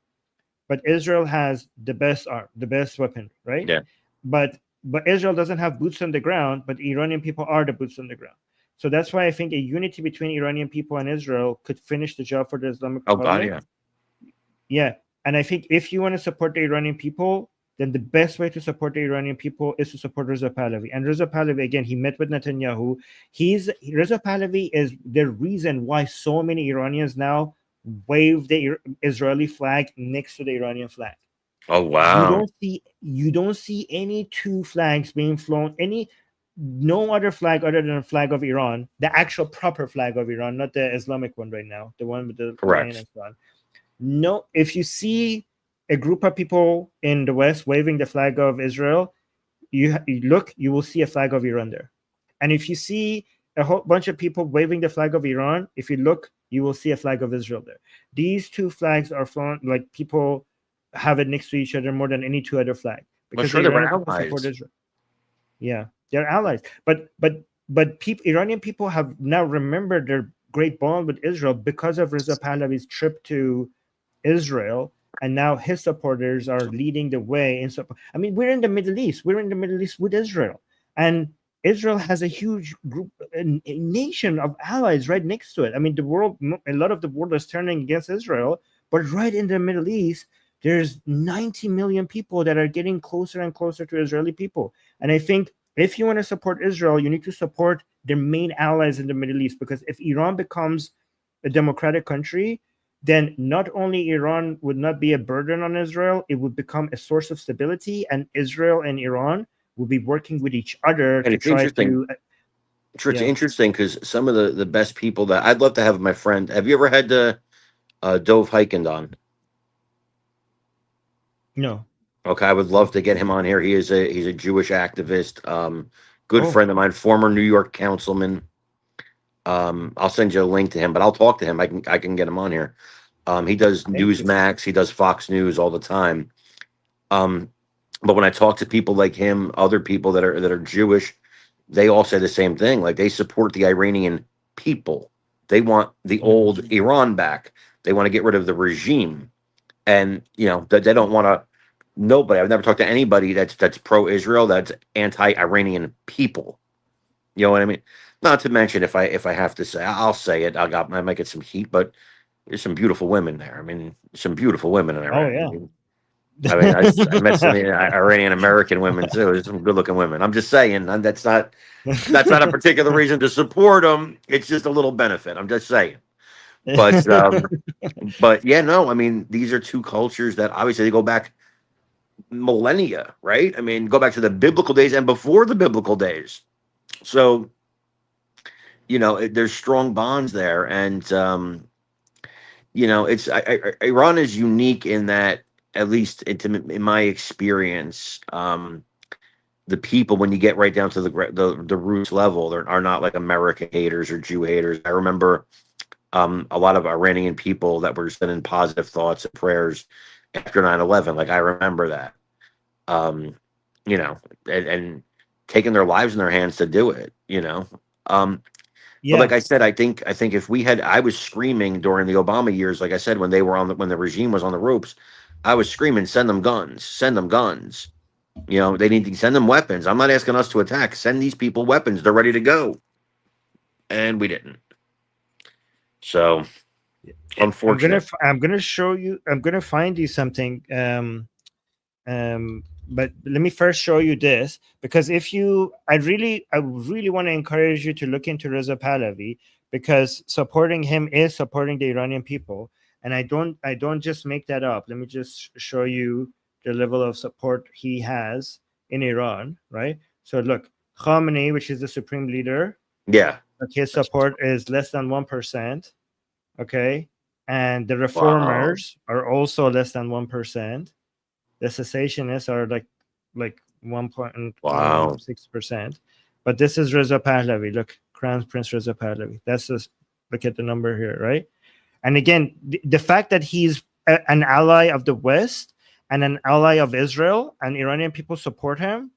but Israel has the best weapon, right?
Yeah.
But Israel doesn't have boots on the ground, but the Iranian people are the boots on the ground. So that's why I think a unity between Iranian people and Israel could finish the job for the Islamic
Oh, God,
Republic.
yeah.
Yeah. And I think if you want to support the Iranian people, then the best way to support the Iranian people is to support Reza Pahlavi. And Reza Pahlavi, again, he met with Netanyahu. Reza Pahlavi is the reason why so many Iranians now wave the Israeli flag next to the Iranian flag.
Oh, wow.
You don't see any two flags being flown, no other flag other than the flag of Iran, the actual proper flag of Iran, not the Islamic one right now, the one with the lion
Correct.
and so on. No, if you see a group of people in the West waving the flag of Israel, you will see a flag of Iran there. And if you see a whole bunch of people waving the flag of Iran, if you look, you will see a flag of Israel there. These two flags are flown, like people have it next to each other more than any two other flag,
Well,
because
sure,
the
they were
Iranian people support
allies.
Israel. Yeah, they're allies. But Iranian people have now remembered their great bond with Israel because of Reza Pahlavi's trip to Israel, and now his supporters are leading the way in support. I mean, we're in the Middle East. We're in the Middle East with Israel, and Israel has a huge group, a nation of allies right next to it. I mean, a lot of the world is turning against Israel, but right in the Middle East, there's 90 million people that are getting closer and closer to Israeli people. And I think if you want to support Israel, you need to support their main allies in the Middle East, because if Iran becomes a democratic country, then not only Iran would not be a burden on Israel, it would become a source of stability, and Israel and Iran will be working with each other
And
to
it's
try
interesting.
to.
Sure, it's
Yeah.
interesting because some of the best people that I'd love to have my friend. Have you ever had Dove Heikkend on?
No.
Okay, I would love to get him on here. He's a Jewish activist, good
Oh,
friend of mine, former New York councilman. I'll send you a link to him, but I'll talk to him. I can get him on here. He does
interesting.
Newsmax, he does Fox News all the time. But when I talk to people like him, other people that are Jewish, they all say the same thing. Like, they support the Iranian people. They want the old Iran back. They want to get rid of the regime, and that they don't want to. Nobody. I've never talked to anybody that's pro-Israel, that's anti-Iranian people. You know what I mean? Not to mention, if I have to say, I'll say it. I might get some heat, but there's some beautiful women there. I mean, some beautiful women in
Oh,
Iran.
yeah.
I met some Iranian American women too. There's some good looking women. I'm just saying, and that's not a particular reason to support them. It's just a little benefit. I'm just saying. But yeah, no. I mean, these are two cultures that obviously they go back millennia, right? I mean, go back to the biblical days and before the biblical days. So, there's strong bonds there. And, Iran is unique in that, at least in my experience, the people, when you get right down to the roots level, are not like America haters or Jew haters. I remember a lot of Iranian people that were sending positive thoughts and prayers after 9/11. Like, I remember that, um, and taking their lives in their hands to do it, But like
Yeah.
I said, I think if I was screaming during the Obama years, like I said, when the regime was on the ropes, I was screaming, send them guns, send them guns. They need to send them weapons. I'm not asking us to attack. Send these people weapons. They're ready to go. And we didn't. So, unfortunate.
I'm gonna show you. I'm gonna find you something. But let me first show you this, because I really want to encourage you to look into Reza Pahlavi, because supporting him is supporting the Iranian people, and I don't just make that up. Let me just show you the level of support he has in Iran, right? So look, Khamenei, which is the supreme leader,
Yeah.
his support is less than 1%. Okay, and the
Wow.
reformers are also less than 1%. The cessationists are like 1.6%. But this is Reza Pahlavi. Look, Crown Prince Reza Pahlavi. That's just, look at the number here, right? And again, the fact that he's an ally of the West and an ally of Israel, and Iranian people support him,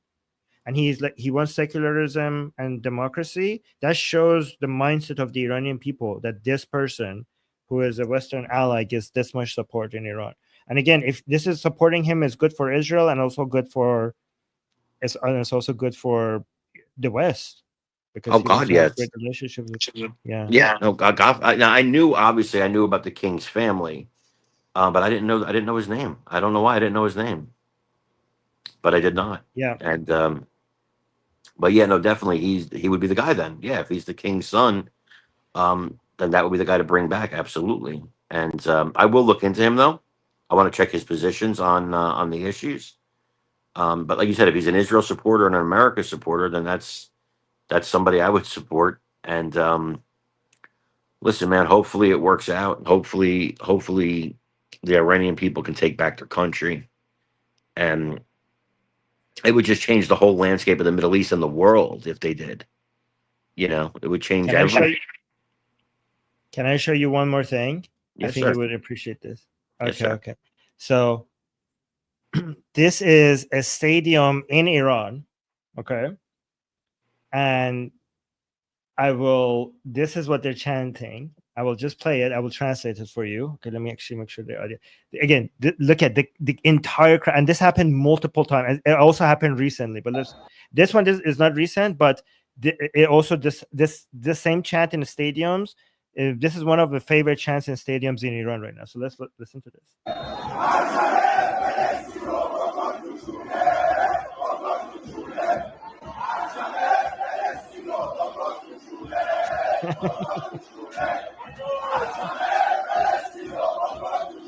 and he wants secularism and democracy, that shows the mindset of the Iranian people, that this person who is a Western ally gets this much support in Iran. And again, if this is supporting him, is good for Israel, and also good for it's also good for the West, because
Oh
he
God,
wants to have
yes.
great relationships with, yeah.
Yeah. No, God. Now, I knew about the king's family, but I didn't know his name. I don't know why I didn't know his name, but I did not.
Yeah.
And but yeah, no, definitely he would be the guy then. Yeah, if he's the king's son, then that would be the guy to bring back. Absolutely. And I will look into him though. I want to check his positions on the issues. But like you said, if he's an Israel supporter and an America supporter, then that's somebody I would support. And listen, man, hopefully it works out. Hopefully the Iranian people can take back their country, and it would just change the whole landscape of the Middle East and the world if they did. It would change
Can I show
everything.
you? Can I show you one more thing? I
Yes,
think
sir.
you would appreciate this.
Yes,
Okay,
sir.
okay. So this is a stadium in Iran. Okay. And this is what they're chanting. I will just play it. I will translate it for you. Okay, let me actually make sure the audio. Again, look at the entire crowd. And this happened multiple times. It also happened recently, but this one is not recent, but it also this same chant in the stadiums. This is one of the favorite chants in stadiums in Iran right now. So let's listen to this.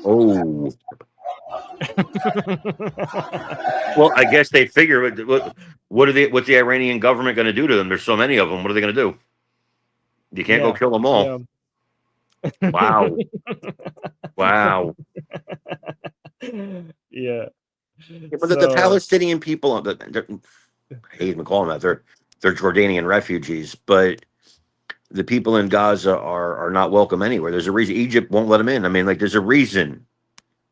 Oh. Well, I guess they figure what's the Iranian government going to do to them? There's so many of them. What are they going to do? You can't go kill them all.
Yeah.
Wow. Wow.
Yeah.
Yeah, but the Palestinian people, I hate even calling them that. They're Jordanian refugees, but the people in Gaza are not welcome anywhere. There's a reason Egypt won't let them in. I mean, like, there's a reason.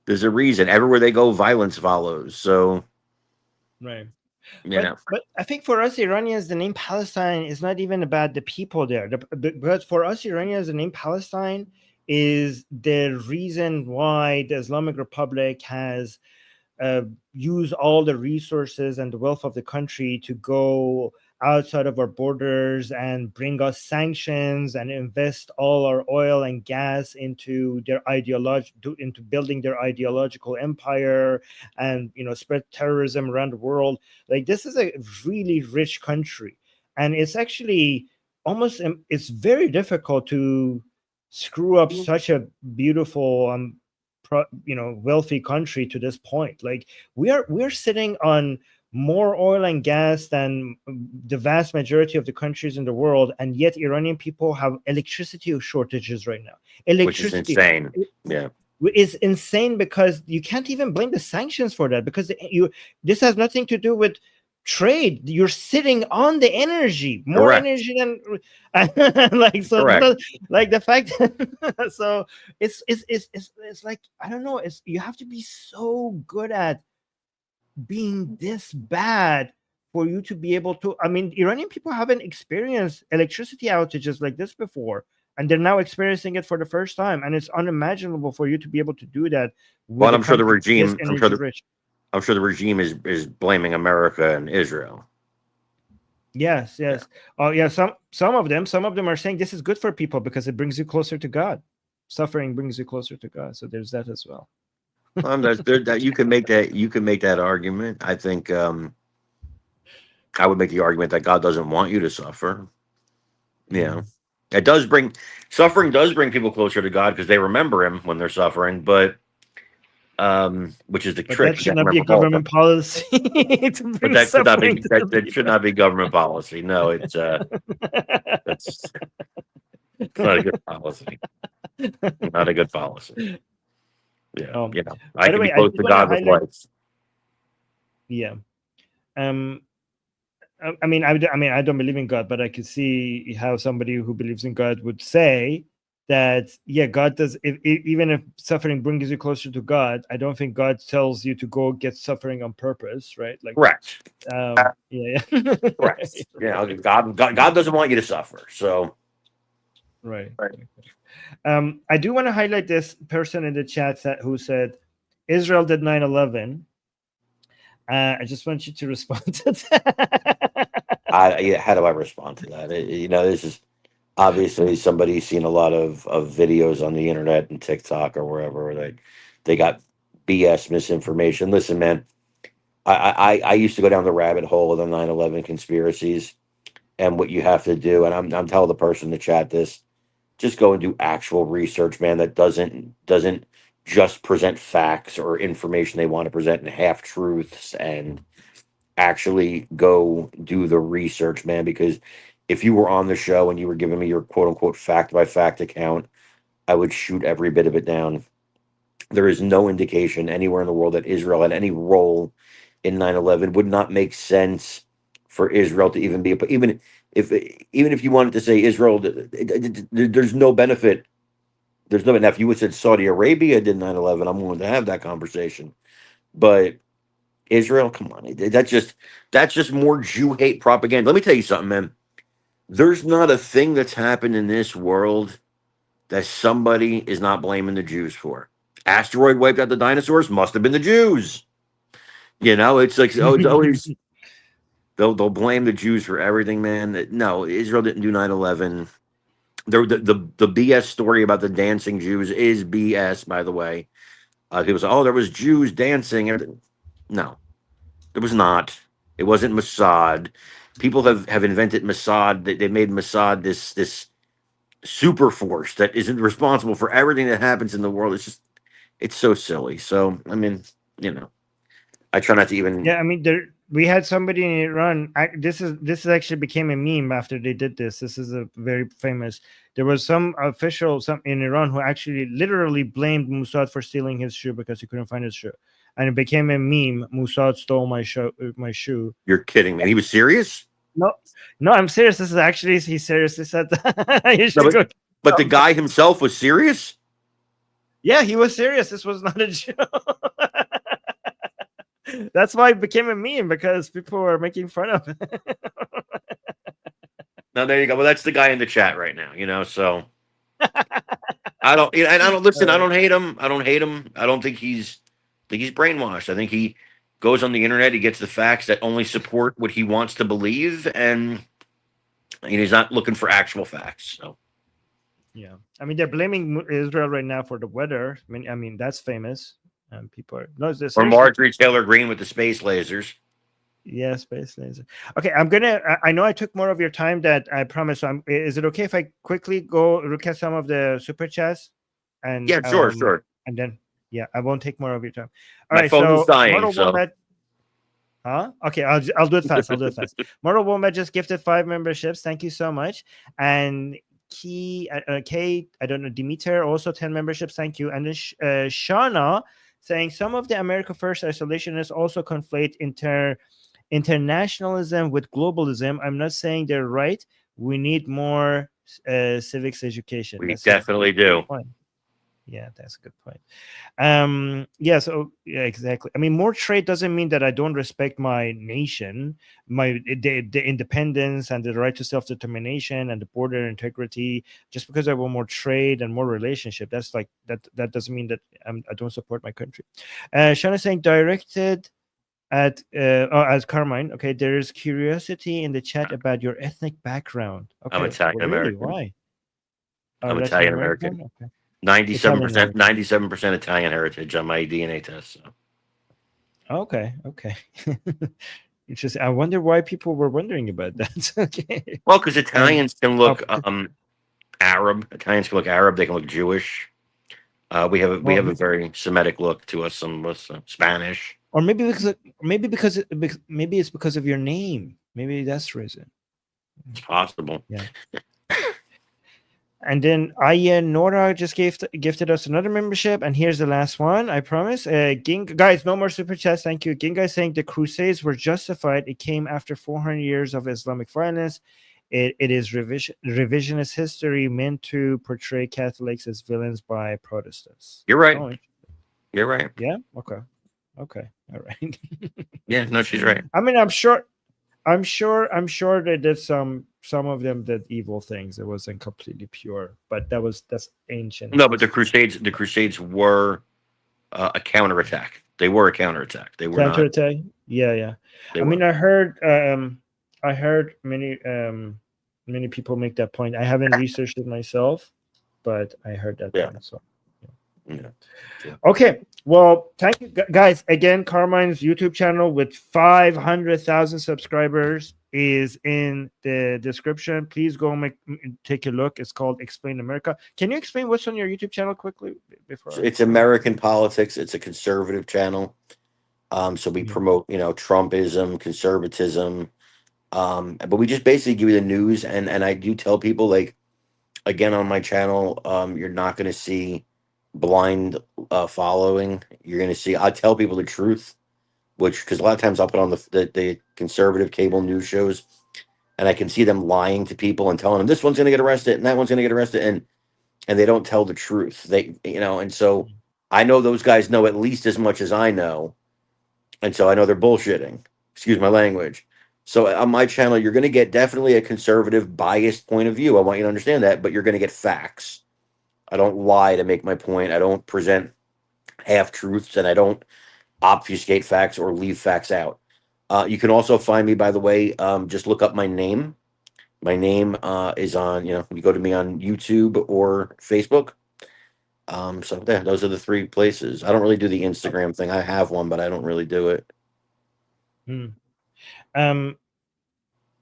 There's a reason. Everywhere they go, violence follows. So,
Right.
know.
But I think for us Iranians, the name Palestine is not even about the people there. But for us Iranians, the name Palestine is the reason why the Islamic Republic has use all the resources and the wealth of the country to go outside of our borders and bring us sanctions and invest all our oil and gas into their into building their ideological empire, and spread terrorism around the world. Like, this is a really rich country, and it's actually it's very difficult to screw up such a beautiful wealthy country to this point. Like we're sitting on more oil and gas than the vast majority of the countries in the world, and yet Iranian people have electricity shortages right now. Electricity,
which is insane. Yeah,
is insane, because you can't even blame the sanctions for that, because this has nothing to do with trade. You're sitting on the energy, more
correct.
energy than like, so
Correct.
like the fact so it's like, I don't know, you have to be so good at being this bad for you to be able to. I mean, Iranian people haven't experienced electricity outages like this before, and they're now experiencing it for the first time, and it's unimaginable for you to be able to do that with
Well,
a
I'm sure the
country this
regime.
energy rich.
I'm sure the regime is blaming America and Israel.
Yes. Oh yeah, some of them are saying this is good for people because it brings you closer to God. Suffering brings you closer to God, so there's that as well.
You can make that argument. I think I would make the argument that God doesn't want you to suffer. Yeah, it does suffering does bring people closer to God because they remember Him when they're suffering. But which is the trick.
That should not be a government policy.
But that should not be that should not be government policy. No, it's that's not a good policy. Not a good policy. Yeah, I can be close to God with life.
Yeah. I mean, I don't believe in God, but I can see how somebody who believes in God would say that, yeah, God does. Even if suffering brings you closer to God, I don't think God tells you to go get suffering on purpose, right? Like,
correct.
Yeah.
Correct. Yeah, God doesn't want you to suffer. So,
right. I do want to highlight this person in the chat who said Israel did 9/11. I just want you to respond to that.
How do I respond to that? This is obviously somebody's seen a lot of videos on the internet and TikTok or wherever where they got BS misinformation. Listen, man, I used to go down the rabbit hole of the 9/11 conspiracies, and what you have to do, and I'm telling the person in the chat this, just go and do actual research, man, that doesn't just present facts or information they want to present in half truths, and actually go do the research, man, because if you were on the show and you were giving me your quote unquote fact by fact account, I would shoot every bit of it down. There is no indication anywhere in the world that Israel had any role in 9/11. Would not make sense for Israel to even be even if you wanted to say Israel, there's no benefit. There's no, now if you would have said Saudi Arabia did 9/11, I'm willing to have that conversation. But Israel, come on, that's just more Jew hate propaganda. Let me tell you something, man. There's not a thing that's happened in this world that somebody is not blaming the Jews for. Asteroid wiped out the dinosaurs, must have been the Jews. It's like, it's always they'll blame the Jews for everything, man. No, Israel didn't do 9/11. The BS story about the dancing Jews is BS, by the way. People say, "Oh, there was Jews dancing." No, there was not. It wasn't Mossad. People have invented Mossad. They made Mossad this super force that isn't responsible for everything that happens in the world. It's so silly. So I mean, I try not to even.
Yeah, I mean, we had somebody in Iran. This actually became a meme after they did this. This is a very famous. There was some official in Iran who actually literally blamed Mossad for stealing his shoe because he couldn't find his shoe, and it became a meme. Mossad stole my shoe.
You're kidding, man. He was serious?
No, I'm serious. This is actually, he seriously said that.
But the guy himself was serious?
Yeah, he was serious. This was not a joke. That's why it became a meme, because people were making fun of it.
Now there you go. Well, that's the guy in the chat right now, so I don't listen, I don't hate him. I don't think he's brainwashed. I think he goes on the internet, he gets the facts that only support what he wants to believe, and he's not looking for actual facts. So
yeah, I mean, they're blaming Israel right now for the weather. I mean that's famous. People are
or Marjorie Taylor Greene with the space lasers.
Yeah, space laser. Okay, I know I took more of your time that I promised. So is it okay if I quickly go look at some of the super chats? And
yeah, sure.
And then Yeah, I won't take more of your time. All
My
right,
phone is
so
dying,
Mortal
so
Wombat. Huh? Okay, I'll do it fast. I'll do it fast. Mortal Wombat just gifted 5 memberships. Thank you so much. And Kate, I don't know, Demeter, also 10 memberships. Thank you. And then Shauna saying some of the America First isolationists also conflate internationalism with globalism. I'm not saying they're right. We need more civics education.
we
That's
definitely do.
point. Yeah, that's a good point. Yeah, so yeah, exactly. I mean, more trade doesn't mean that I don't respect my nation, the independence and the right to self-determination and the border integrity. Just because I want more trade and more relationship, that's like that doesn't mean that I don't support my country. Shana saying directed at as Carmine. Okay, there is curiosity in the chat about your ethnic background. Okay,
I'm Italian
well, really,
American.
why?
I'm
Latin
Italian
American.
American.
Okay.
97%,
Italian.
97% Italian heritage on my DNA test. So.
Okay. Interesting. I wonder why people were wondering about that. Okay.
Well, because Italians can look
oh,
Arab. Italians can look Arab. They can look Jewish. We have
well,
a very Semitic look to us. Some with Spanish.
or maybe maybe it's because of your name. Maybe that's the reason.
It's possible.
Yeah. And then Aya Nora just gifted us another membership, and here's the last one. I promise. Guys, no more super chats. Thank you. Ginga saying the Crusades were justified. It came after 400 years of Islamic violence. It is revisionist history meant to portray Catholics as villains by Protestants.
You're right.
Oh,
you're right.
Yeah. Okay. All right.
Yeah. No, she's right.
I mean, I'm sure they did some of them did evil things. It wasn't completely pure, but that's ancient.
No, but the Crusades were a counterattack. They were a counterattack. They were
counterattack. Yeah. I mean, I heard many people make that point. I haven't researched it myself, but I heard that point. So
yeah.
Okay. Well, thank you guys again. Carmine's YouTube channel with 500,000 subscribers is in the description. Please go take a look. It's called Explain America. Can you explain what's on your YouTube channel quickly before?
It's American politics. It's a conservative channel. So we promote, Trumpism, conservatism. But we just basically give you the news, and I do tell people, like, again, on my channel, you're not going to see blind following. You're going to see, I tell people the truth, because a lot of times I'll put on the conservative cable news shows, and I can see them lying to people and telling them this one's going to get arrested and that one's going to get arrested, and they don't tell the truth. And so I know those guys know at least as much as I know, and so I know they're bullshitting. Excuse my language. So on my channel, you're going to get definitely a conservative, biased point of view. I want you to understand that, but you're going to get facts. I don't lie to make my point. I don't present half truths, and I don't obfuscate facts or leave facts out. You can also find me, by the way, just look up my name. My name is on, you go to me on YouTube or Facebook. So yeah, those are the 3 places. I don't really do the Instagram thing. I have one, but I don't really do it.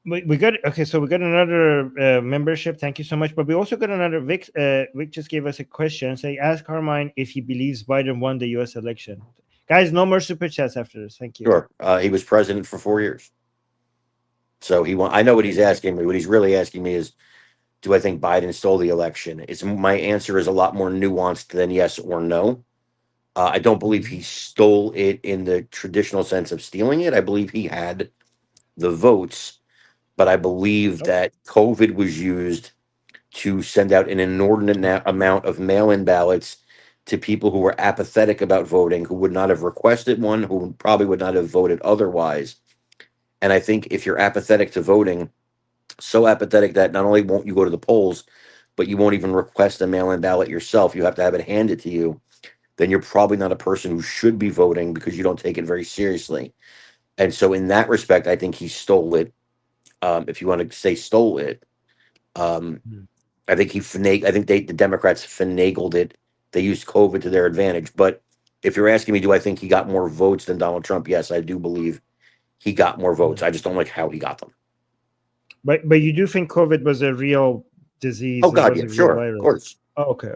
We got so we got another membership. Thank you so much. But we also got another. Vic just gave us a question. Say, ask Carmine if he believes Biden won the U.S. election. Guys, no more super chats after this. Thank you.
Sure. He was president for 4 years, so he won. I know what he's asking me. What he's really asking me is, do I think Biden stole the election? My answer is a lot more nuanced than yes or no. I don't believe he stole it in the traditional sense of stealing it. I believe he had the votes. But I believe that COVID was used to send out an inordinate amount of mail-in ballots to people who were apathetic about voting, who would not have requested one, who probably would not have voted otherwise. And I think if you're apathetic to voting, so apathetic that not only won't you go to the polls, but you won't even request a mail-in ballot yourself, you have to have it handed to you, then you're probably not a person who should be voting because you don't take it very seriously. And so in that respect, I think he stole it. If you want to say stole it, I think the Democrats finagled it. They used COVID to their advantage. But if you're asking me, do I think he got more votes than Donald Trump? Yes, I do believe he got more votes. I just don't like how he got them.
But you do think COVID was a real disease?
Oh God, yeah, sure, of course.
Oh, okay.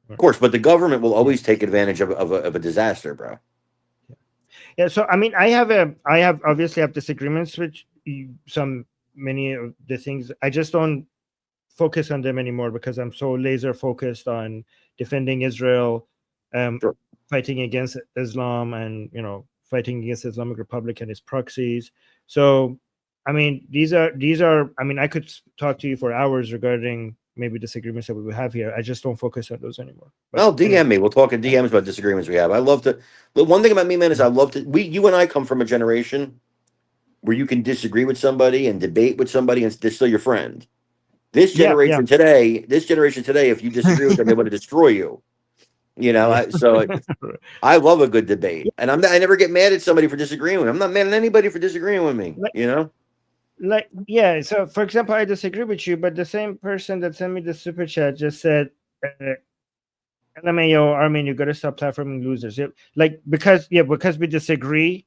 Of course, but the government will always take advantage of a disaster, bro.
Yeah. So I mean, I have obviously have disagreements with many of the things. I just don't focus on them anymore because I'm so laser focused on defending Israel,
Sure.
fighting against Islam, and fighting against the Islamic Republic and its proxies. So, I mean, these are. I mean, I could talk to you for hours regarding maybe disagreements that we would have here. I just don't focus on those anymore. But
Well, DM
anyway.
me. We'll talk in DMs about disagreements we have. I love to. The one thing about me, man, is I love to. You and I come from a generation where you can disagree with somebody and debate with somebody, and they're still your friend. This generation today, if you disagree with them, they want to destroy you. So I love a good debate, and I never get mad at somebody for disagreeing with me. I'm not mad at anybody for disagreeing with me.
So for example, I disagree with you, but the same person that sent me the super chat just said, LMAO, Armin, you gotta stop platforming losers. Because we disagree.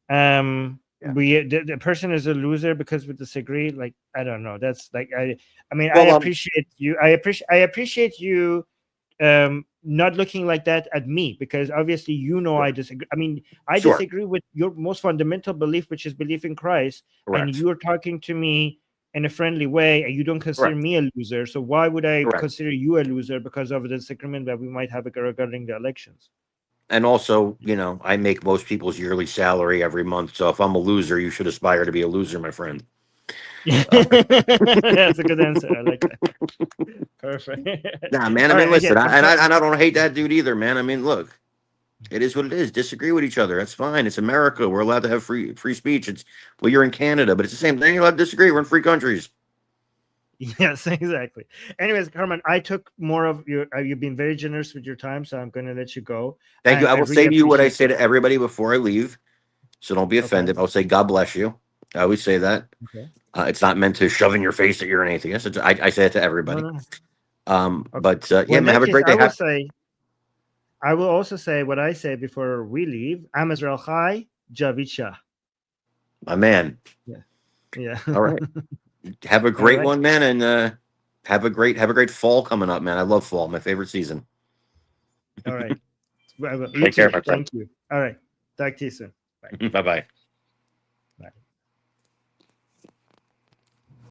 The person is a loser because we disagree. Like, I don't know. That's like I appreciate you. I appreciate you not looking like that at me, because obviously I disagree. I mean, I disagree with your most fundamental belief, which is belief in Christ.
Correct.
And you're talking to me in a friendly way, and you don't consider me a loser. So why would I consider you a loser because of the disagreement that we might have regarding the elections?
And also, I make most people's yearly salary every month. So if I'm a loser, you should aspire to be a loser, my friend.
That's a good answer. I like that. Perfect.
Nah, man. I mean, listen, I don't hate that dude either, man. I mean, look, it is what it is. Disagree with each other. That's fine. It's America. We're allowed to have free speech. You're in Canada, but it's the same thing. You're allowed to disagree. We're in free countries.
Yes, exactly. Anyways, Carmine, I took more of your. You've been very generous with your time, so I'm going to let you go.
Thank you. I will say to you what I say to everybody before I leave, so don't be offended. I'll say God bless you. I always say that.
Okay.
It's not meant to shove in your face that you're an atheist. I say it to everybody.
No.
But man, have a great day.
I will also say what I say before we leave. Am Israel Chai, Javid Shah.
My man.
Yeah.
All right. Have a great one, man, and have a great fall coming up, man. I love fall, my favorite season.
All right.
Take care, my friend.
Thank you. All right. Talk to you soon.
Bye. Bye-bye.